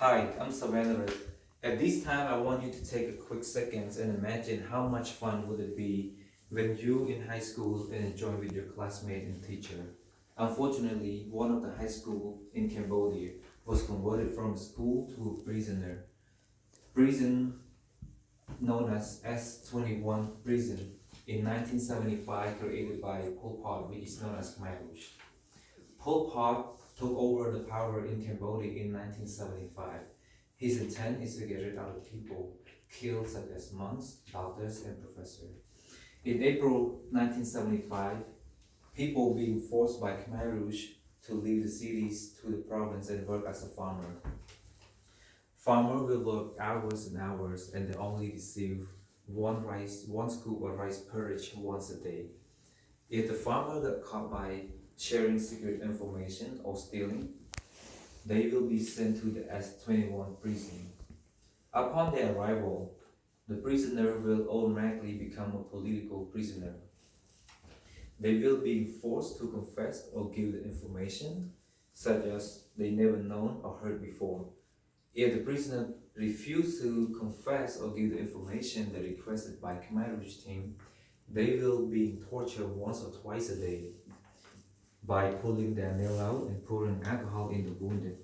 Hi, I'm Savannah. At this time, I want you to take a quick second and imagine how much fun would it be when you in high school and enjoy with your classmate and teacher. Unfortunately, one of the high school in Cambodia was converted from a school to a prison known as S-21 prison in 1975, created by Pol Pot, which is known as Khmer Rouge. Pol Pot took over the power in Cambodia in 1975. His intent is to get rid of the people killed, such as monks, doctors, and professors. In April 1975, people being forced by Khmer Rouge to leave the cities to the province and work as a farmer. Farmer will work hours and hours, and they only receive one scoop of rice porridge once a day. If the farmer got caught by sharing secret information or stealing, they will be sent to the S-21 prison. Upon their arrival, the prisoner will automatically become a political prisoner. They will be forced to confess or give the information such as they never known or heard before. If the prisoner refuses to confess or give the information they requested by Khmer Rouge team, they will be tortured once or twice a day by pulling their nail out and pouring alcohol in the wounded,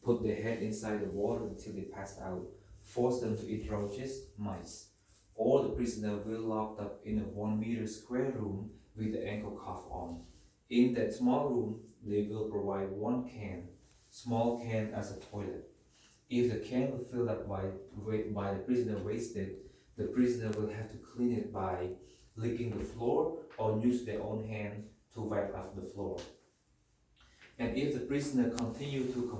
put their head inside the water until they passed out, force them to eat roaches, mice. Or the prisoner will locked up in a 1 meter square room with the ankle cuff on. In that small room, they will provide one small can as a toilet. If the can was filled up by the prisoner wasted, the prisoner will have to clean it by licking the floor or use their own hand to wipe off the floor. And if the prisoner continue to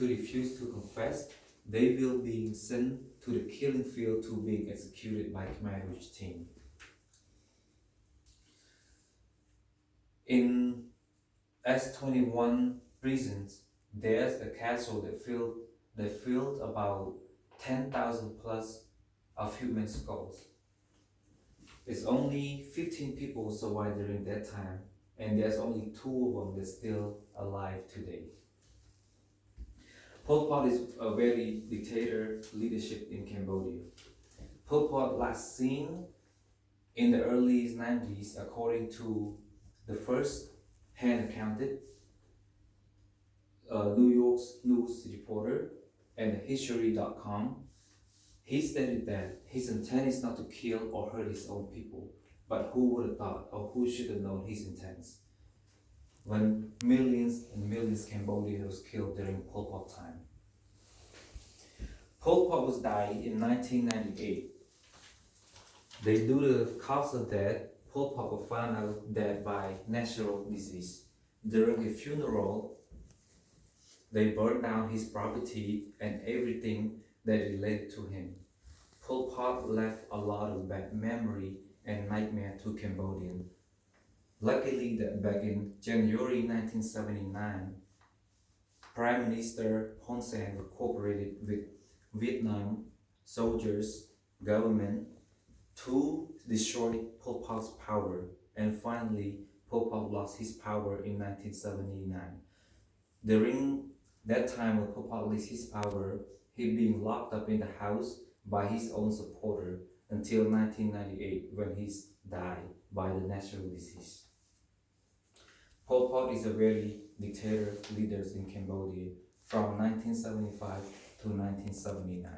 refuse to confess, they will be sent to the killing field to being executed by Khmer Rouge team. In S-21 prisons, there's a castle that filled about 10,000 plus of human skulls. There's only 15 people survived during that time, and there's only 2 of them that's still alive today. Pol Pot is a very dictator leadership in Cambodia. Pol Pot last seen in the early 90s, according to the first hand accounted New York's news reporter and History.com. He stated that his intent is not to kill or hurt his own people, but who would have thought or who should have known his intents when millions and millions of Cambodians was killed during Pol Pot time. Pol Pot was died in 1998. They knew the cause of death. Pol Pot was found out dead by natural disease. During a funeral, they burned down his property and everything that related to him. Pol Pot left a lot of bad memory and nightmare to Cambodians. Luckily, that back in January 1979, Prime Minister Hun Sen cooperated with Vietnam soldiers, government to destroy Pol Pot's power, and finally Pol Pot lost his power in 1979. During that time when Pol Pot lost his power, he being locked up in the house by his own supporter until 1998 when he died by the natural disease. Pol Pot is a very dictator leader in Cambodia from 1975 to 1979.